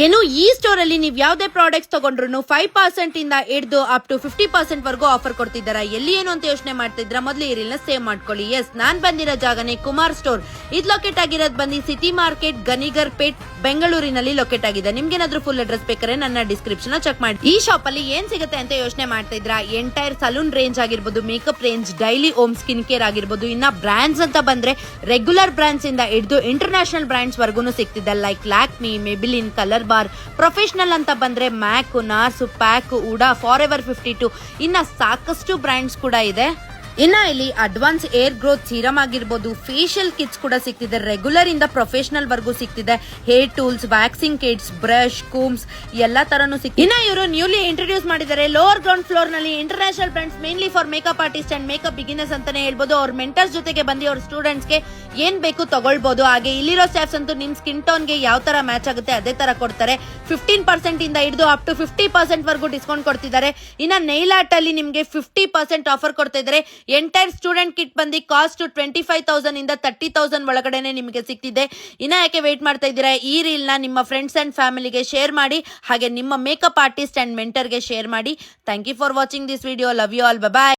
ಏನು ಈ ಸ್ಟೋರ್ ಅಲ್ಲಿ ನೀವು ಯಾವುದೇ ಪ್ರಾಡಕ್ಟ್ಸ್ ತಗೊಂಡ್ರು 5% ಇಂದ ಹಿಡಿದು ಅಪ್ ಟು 50% ವರೆಗೂ ಆಫರ್ ಕೊಡ್ತಿದ್ದಾರೆ. ಎಲ್ಲಿ ಏನು ಅಂತ ಯೋಚನೆ ಮಾಡ್ತಿದ್ರ ಮೊದಲು ಈ ರೀಲ್ನ ಸೇವ್ ಮಾಡ್ಕೊಳ್ಳಿ. ಎಸ್, ನಾನ್ ಬಂದಿರೋ ಜಾಗನೇ ಕುಮಾರ್ ಸ್ಟೋರ್. ಇದು ಲೊಕೇಟ್ ಆಗಿರೋದು ಬಂದು ಸಿಟಿ ಮಾರ್ಕೆಟ್, ಗನಿಗರ್ ಪೇಟ್, ಬೆಂಗಳೂರಿನಲ್ಲಿ ಲೊಕೇಟ್ ಆಗಿದೆ. ನಿಮ್ಗೇನಾದ್ರೂ ಫುಲ್ ಅಡ್ರೆಸ್ ಬೇಕಾದ್ರೆ ನನ್ನ ಡಿಸ್ಕ್ರಿಪ್ಷನ್ ಚೆಕ್ ಮಾಡಿ. ಈ ಶಾಪ್ ಅಲ್ಲಿ ಏನ್ ಸಿಗುತ್ತೆ ಅಂತ ಯೋಚನೆ ಮಾಡ್ತಿದ್ರ, ಎಂಟೈರ್ ಸಲೂನ್ ರೇಂಜ್ ಆಗಿರ್ಬೋದು, makeup range, daily home skin care ಆಗಿರ್ಬೋದು. ಇನ್ನ ಬ್ರಾಂಡ್ಸ್ ಅಂತ ಬಂದ್ರೆ ರೆಗ್ಯುಲರ್ ಬ್ರಾಂಡ್ಸ್ ಇಂದ ಹಿಡಿದು ಇಂಟರ್ನ್ಯಾಷನಲ್ ಬ್ರಾಂಡ್ಸ್ ವರ್ಗೂನು ಸಿಗ್ತಿದೆ. Like Lakme, Maybelline, Colorbar. Professional ಅಂತ ಬಂದ್ರೆ MAC, NARS, PAC, Huda, for ever 52 ಇನ್ನ ಸಾಕಷ್ಟು ಬ್ರಾಂಡ್ಸ್ ಕೂಡ ಇದೆ. ಇನ್ನ ಇಲ್ಲಿ ಅಡ್ವಾನ್ಸ್ ಏರ್ ಗ್ರೋತ್ ಸೀರಮ್ ಆಗಿರ್ಬೋದು, ಫೇಶಿಯಲ್ ಕಿಟ್ಸ್ ಕೂಡ ಸಿಗ್ತಿದೆ. ರೆಗ್ಯುಲರ್ ಇಂದ ಪ್ರೊಫೆಷನಲ್ ವರ್ಗೂ ಸಿಗ್ತಿದೆ. Hair tools, waxing kits, brush, combs ಎಲ್ಲಾ ತರನು ಸಿಗ್ತಿದೆ. ಇನ್ನ ಇವರು ನ್ಯೂಲಿ ಇಂಟ್ರೊಡ್ಯೂಸ್ ಮಾಡಿದ್ದಾರೆ ಲೋವರ್ ಗ್ರೌಂಡ್ ಫ್ಲೋರ್ ನಲ್ಲಿ international brands mainly for makeup artist and makeup beginners ಅಂತಾನೆ ಹೇಳ್ಬೋದು. ಅವ್ರ ಮೆಂಟರ್ಸ್ ಜೊತೆಗೆ ಬಂದು ಅವ್ರ ಸ್ಟೂಡೆಂಟ್ಸ್ ಗೆ ಏನ್ ಬೇಕು ತಗೊಳ್ಬಹುದು. ಹಾಗೆ ಇಲ್ಲಿರೋ ಸ್ಟಾಫ್ಸ್ ಅಂತೂ ನಿಮ್ ಸ್ಕಿನ್ ಟೋನ್ ಗೆ ಯಾವ ತರ ಮ್ಯಾಚ್ ಆಗುತ್ತೆ ಅದೇ ತರ ಕೊಡ್ತಾರೆ. 15% ಇಂದ ಹಿಡಿದು ಅಪ್ ಟು 50% ವರೆಗೂ ಡಿಸ್ಕೌಂಟ್ ಕೊಡ್ತಿದ್ದಾರೆ. ಇನ್ನ ನೈಲ್ ಆರ್ಟ್ ಅಲ್ಲಿ ನಿಮ್ಗೆ 50% ಆಫರ್ ಕೊಡ್ತಾ ಇದ್ದಾರೆ. ಎಂಟೈರ್ ಸ್ಟೂಡೆಂಟ್ ಕಿಟ್ ಬಂದು ಕಾಸ್ಟ್ 25,000 ಇಂದ 30,000 ಒಳಗಡೆನೆ ನಿಮಗೆ ಸಿಗ್ತಿದೆ. ಇನ್ನ ಯಾಕೆ ವೇಟ್ ಮಾಡ್ತಾ ಇದ್ದೀರಾ, ಈ ರೀಲ್ ನ ನಿಮ್ಮ ಫ್ರೆಂಡ್ಸ್ ಅಂಡ್ ಫ್ಯಾಮಿಲಿಗೆ ಶೇರ್ ಮಾಡಿ. ಹಾಗೆ ನಿಮ್ಮ ಮೇಕಪ್ ಆರ್ಟಿಸ್ಟ್ ಅಂಡ್ ಮೆಂಟರ್ ಗೆ ಶೇರ್ ಮಾಡಿ. Thank you for watching this video. Love you all. By.